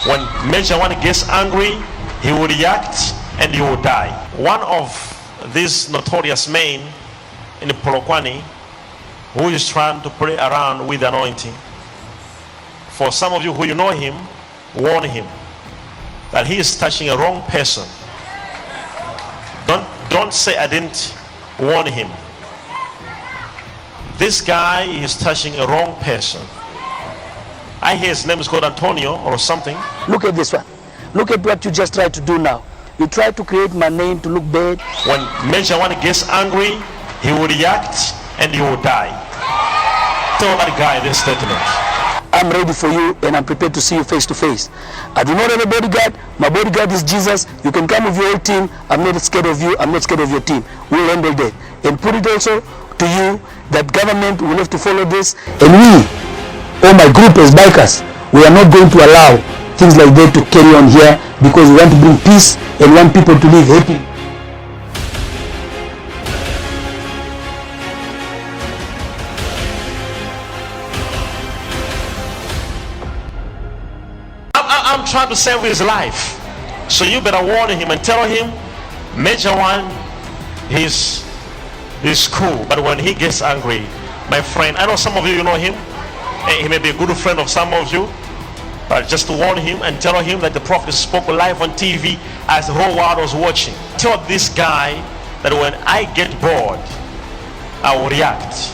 When Major One gets angry, he will react and he will die. One of these notorious men in Polokwane who is trying to play around with anointing. For some of you who you know him, warn him that he is touching a wrong person. Don't say I didn't warn him. This guy is touching a wrong person. I hear his name is called Antonio or something. Look at this one. Look at what you just tried to do now. You try to create my name to look bad. When Major One gets angry, he will react and he will die. Tell that guy this statement. I'm ready for you and I'm prepared to see you face to face. I do not have a bodyguard. My bodyguard is Jesus. You can come with your whole team. I'm not scared of you. I'm not scared of your team. We'll handle that. And put it also to you that government will have to follow this. And we, all my group as bikers, we are not going to allow things like that to carry on here because we want to bring peace and want people to live happy. I'm trying to save his life. So you better warn him and tell him, Major One, he's cool. But when he gets angry, my friend, I know some of you know him. He may be a good friend of some of you. But just to warn him and tell him that the prophet spoke live on TV as the whole world was watching. Tell this guy that when I get bored, I will react.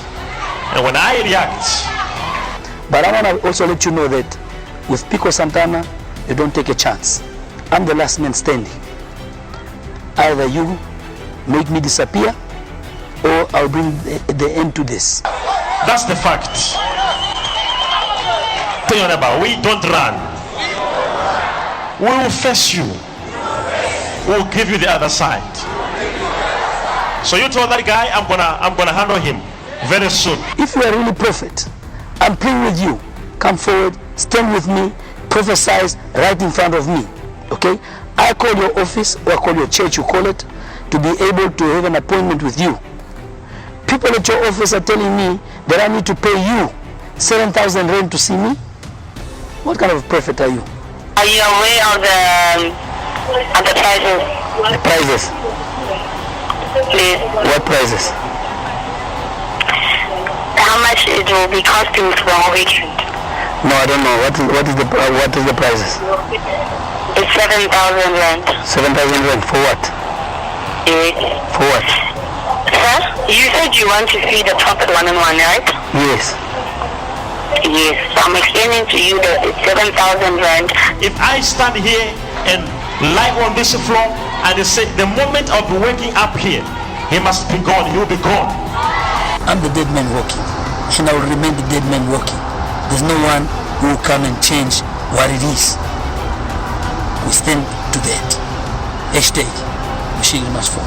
And when I react. But I want to also let you know that with Pico Santana, you don't take a chance. I'm the last man standing. Either you make me disappear or I'll bring the end to this. That's the fact. Tell your neighbor, we don't run. We will face you. We'll give you the other side. So you told that guy, I'm gonna handle him very soon. If you are really prophet, I'm praying with you. Come forward, stand with me, prophesy right in front of me. Okay? I call your office or I call your church, you call it, to be able to have an appointment with you. People at your office are telling me that I need to pay you 7,000 rand to see me. What kind of prophet are you? Are you aware of the prices? The prices? Please. What prices? How much it will be costing for a weekend? No, I don't know. What is the prices? It's 7,000 rand. 7,000 rand for what? Yes. For what? Sir, you said you want to see the prophet one-on-one, right? Yes. Yes. So I'm explaining to you that it's 7,000 rand. If I stand here and lie on this floor and they say the moment of waking up here, he must be gone, he will be gone. I'm the dead man walking, and I will remain the dead man walking. There's no one who will come and change what it is. We stand to that. Hashtag Bushiri must fall.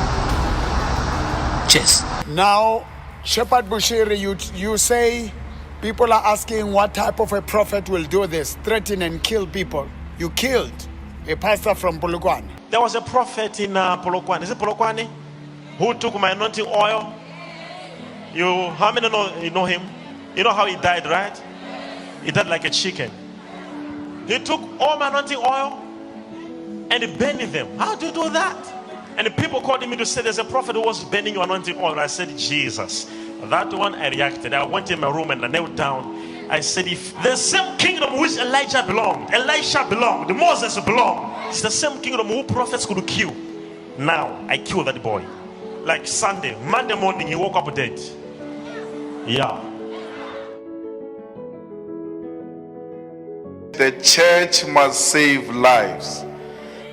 Cheers. Now, Shepherd Bushiri, you say people are asking what type of a prophet will do this, threaten and kill people. You killed a pastor from Polokwane. There was a prophet in Polokwane. Is it Polokwane? Who took my anointing oil? How many know him? You know how he died, right? He died like a chicken. He took all my anointing oil and he burned them. How do you do that? And the people called me to say there's a prophet who was burning your anointing oil. I said, Jesus. That one I reacted. I went in my room and I knelt down. I said, if the same kingdom which Elisha belonged, the Moses belonged, it's the same kingdom who prophets could kill. Now I killed that boy. Like Sunday, Monday morning, he woke up dead. Yeah. The church must save lives.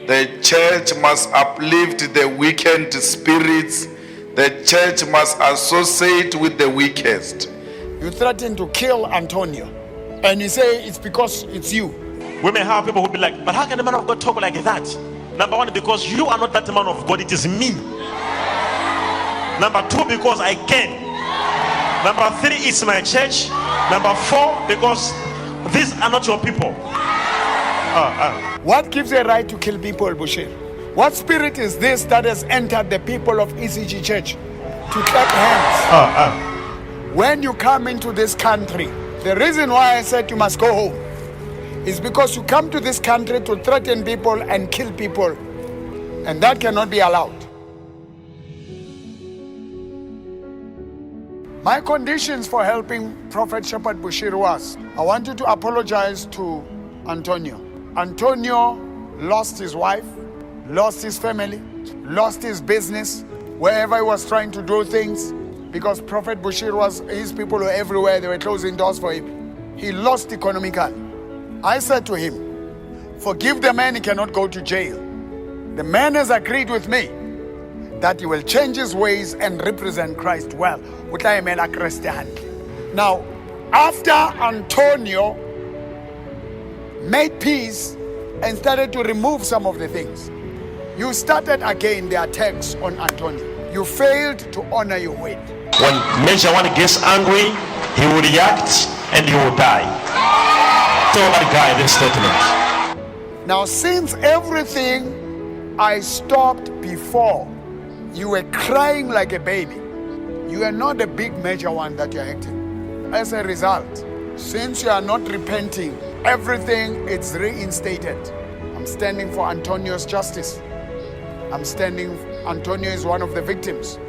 The church must uplift the weakened spirits. The church must associate with the weakest. You threatened to kill Antonio, and you say it's because it's you. We may have people who be like, but how can the man of God talk like that? Number one, because you are not that man of God, it is me. Number two, because I can. Number three, it's my church. Number four, because these are not your people. What gives a right to kill people, Bushir? What spirit is this that has entered the people of ECG Church to clap hands? When you come into this country, the reason why I said you must go home It's because you come to this country to threaten people and kill people, and that cannot be allowed. My conditions for helping Prophet Shepherd Bushiri was, I want you to apologize to Antonio. Antonio lost his wife, lost his family, lost his business, wherever he was trying to do things, because Prophet Bushiri was, his people were everywhere, they were closing doors for him. He lost economically. I said to him, forgive the man, he cannot go to jail. The man has agreed with me that he will change his ways and represent Christ well. Now, after Antonio made peace and started to remove some of the things, you started again the attacks on Antonio. You failed to honor your word. When Major One gets angry, he will react and he will die. Tell that guy this statement. Now, since everything I stopped before, you were crying like a baby. You are not the big major one that you're acting. As a result, since you are not repenting, everything is reinstated. I'm standing for Antonio's justice. Antonio is one of the victims.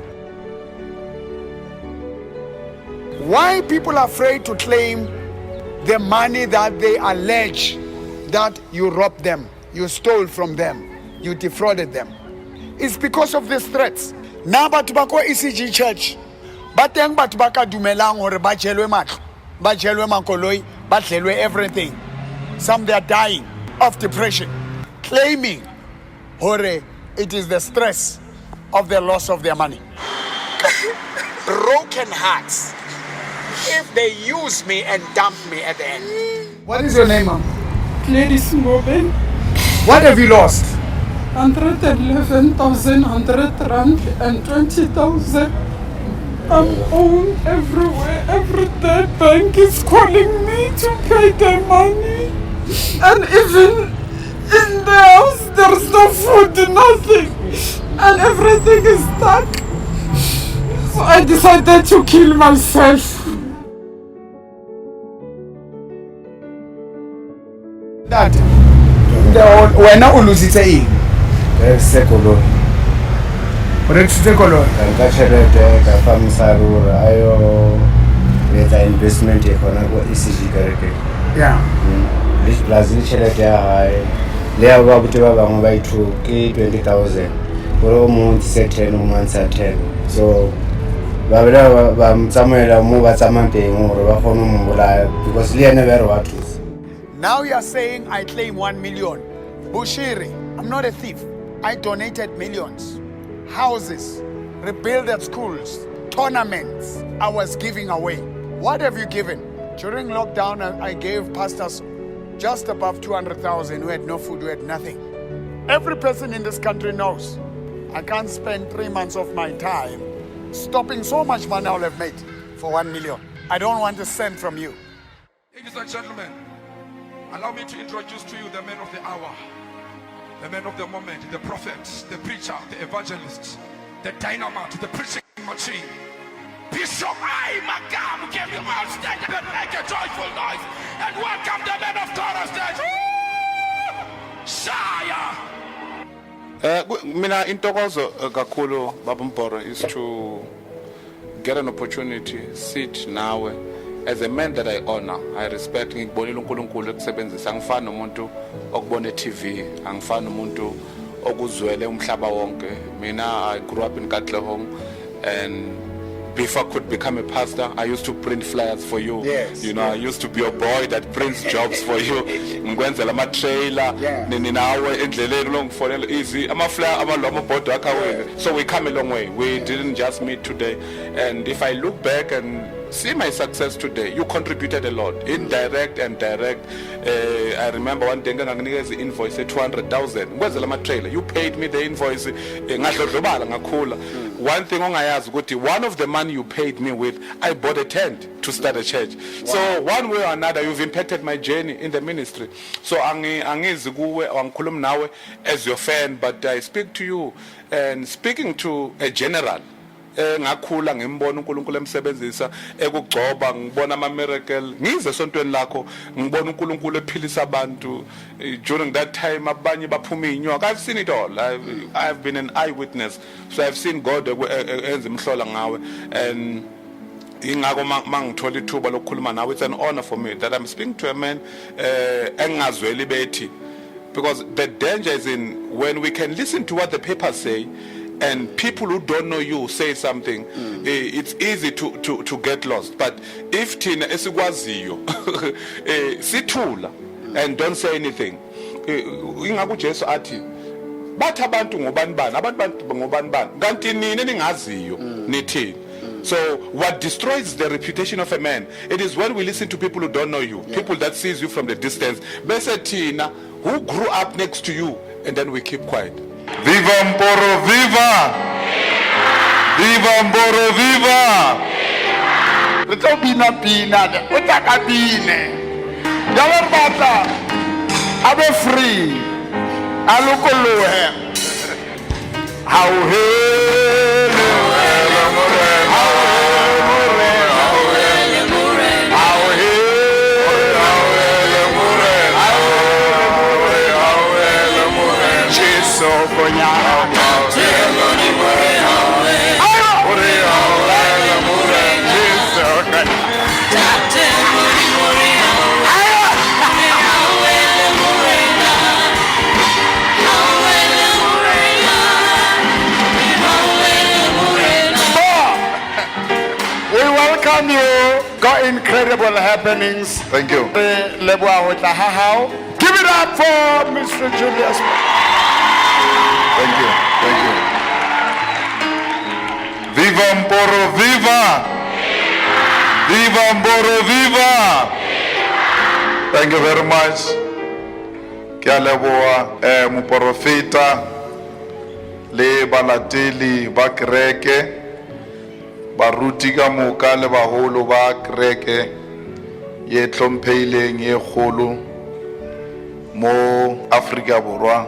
Why people are afraid to claim the money that they allege that you robbed them, you stole from them, you defrauded them? It's because of these threats. Now batubako ECG church, bateng batubaka dumelang hore ba jelwe matlo, ba jelwe makoloi, ba jelwe everything. Some they are dying of depression, claiming hore it is the stress of the loss of their money. Broken hearts. If they use me and dump me at the end. What is your name, ma'am? Gladys Ngoben, What have you lost? 111,100 rand and 20,000. I'm owned everywhere. Every day bank is calling me to pay their money. And even in the house there's no food, nothing. And everything is stuck. So I decided to kill myself. That wena ulusitse eng? Sekolong. O rekisitse koloi? Ka tšhelete ka fa mosarura a yo etsa investment e khona go ECG kerekeng. Yeah. Le plus le tšhelete ya hae le ya ba botse ba bangwe ba itho ke 20,000 gore o mongwe tse 10 o mongwe tsa 10. So ba bela ba mtsamela mo ba tsamang teng gore ba kgone mo bolaya because le ene ba re wa thusa. Now you are saying I claim 1 million. Bushiri, I'm not a thief. I donated millions. Houses, rebuilt schools, tournaments I was giving away. What have you given? During lockdown, I gave pastors just above 200,000 who had no food, who had nothing. Every person in this country knows I can't spend 3 months of my time stopping so much money I'll have made for 1 million. I don't want a cent from you. Ladies and gentlemen, allow me to introduce to you the man of the hour, the man of the moment, the prophet, the preacher, the evangelist, the dynamite, the preaching machine. Bishop I. Magam, give you all stand and make a joyful noise and welcome the man of God on stage. Shaya! Mina intokozo kakhulu Baba Mporo is to get an opportunity, sit nawe as a man that I honor, I respect. Ngikubonile uNkulunkulu ekusebenzisa, angifani nomuntu okubona TV, angifani nomuntu okuzwele umhlaba wonke. Mina I grew up in Katlehong, and before I could become a pastor, I used to print flyers for you. Yes, you know, I used to be a boy that prints jobs for you. Ngwenzela ama trailer, nini nawe endleleni longifonela easy. Ama flyer ama board wakha wena. So we come a long way. We didn't just meet today. And if I look back and see my success today, you contributed a lot, indirect and direct. I remember one day nganginikeza invoice 200,000 ngwenzela ama trailer. You paid me the invoice ngadlodlobala ngakhula. One thing ongayazi ukuthi one of the money you paid me with, I bought a tent to start a church. Wow. So one way or another you've impacted my journey in the ministry. So angizi kuwe angikhulumi nawe as your fan, but I speak to you and speaking to a general ngakhula ngimbona uNkulunkulu emsebenzisa ekugcoba ngibona ama miracle ngize esontweni lakho ngibona uNkulunkulu ephilisa abantu during that time abanye baphuma inyoka. I've seen it all. I've been an eyewitness, so I've seen God enza imhlola ngawe. And ingako mangithola ithuba lokukhuluma nawe, it's an honor for me that I'm speaking to a man engazweli bethi, because the danger is in when we can listen to what the papers say and people who don't know you say something. It's easy to get lost. But if thina esikwaziyo sithula and don't say anything, ingako Jesu athi bathi abantu ngobani bani, abantu ngobani bani, kanti nini ningaziyo nithini. So what destroys the reputation of a man, it is when we listen to people who don't know you, people that sees you from the distance, bese thina who grew up next to you, and then we keep quiet. Viva Mporo, viva! Viva Mporo, viva! Ito bina utakabine. Yawan bata, abe free, alukuluhe. Got incredible happenings. Thank you. Give it up for Mr. Julius. Thank you. Thank you. Viva Mporo, viva! Viva Mporo, viva! Thank you very much. Ke a leboha moprofeta le balatedi ba kereke, baruti ka moka le baholo ba kereke ye tlhompheileng ye kgolo mo Afrika Borwa,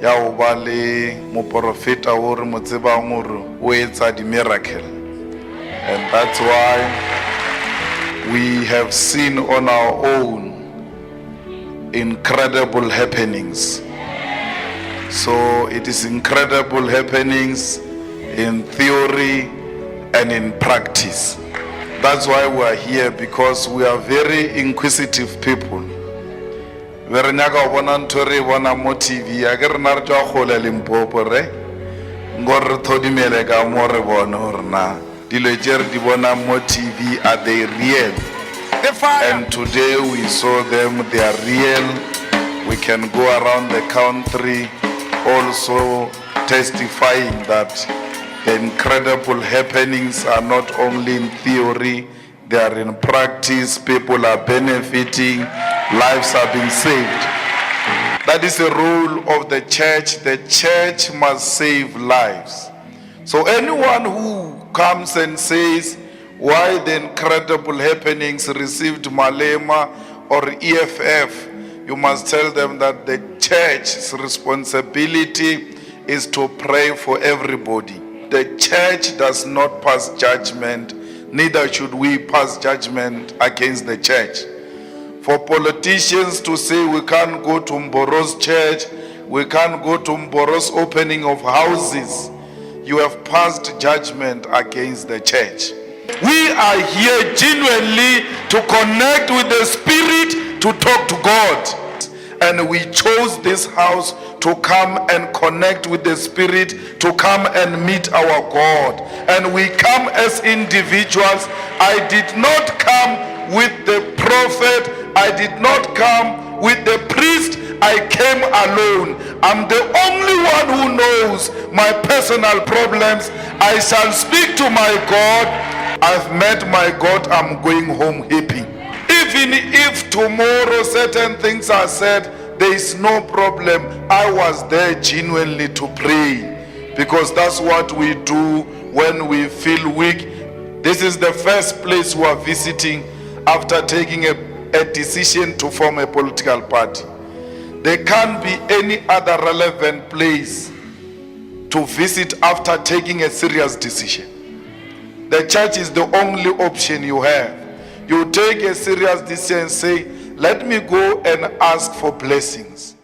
ya ho ba le moprofeta o re mo tsebang hore o etsa di miracle. And that's why we have seen on our own incredible happenings. So it is incredible happenings in theory and in practice. That's why we are here, because we are very inquisitive people. Very nyaka bona ntore bona mo TV ya ke rena re twa gola Limpopo re ngor thodi mele ka mo re bona hore na dilo tse re di bona mo TV are they real? And today we saw them, they are real. We can go around the country also testifying that the incredible happenings are not only in theory, they are in practice. People are benefiting, lives are being saved. That is the role of the church. The church must save lives. So anyone who comes and says why the incredible happenings received Malema or EFF, you must tell them that the church's responsibility is to pray for everybody. The church does not pass judgment, neither should we pass judgment against the church. For politicians to say we can't go to Mboro's church, we can't go to Mboro's opening of houses, you have passed judgment against the church. We are here genuinely to connect with the Spirit, to talk to God. And we chose this house to come and connect with the Spirit, to come and meet our God. And we come as individuals. I did not come with the prophet. I did not come with the priest. I came alone. I'm the only one who knows my personal problems. I shall speak to my God. I've met my God. I'm going home happy. Even if tomorrow certain things are said, there is no problem. I was there genuinely to pray, because that's what we do when we feel weak. This is the first place we are visiting after taking a decision to form a political party. There can't be any other relevant place to to visit after taking a serious decision. The church is the only option you have. You take a serious decision and say, let me go and ask for blessings.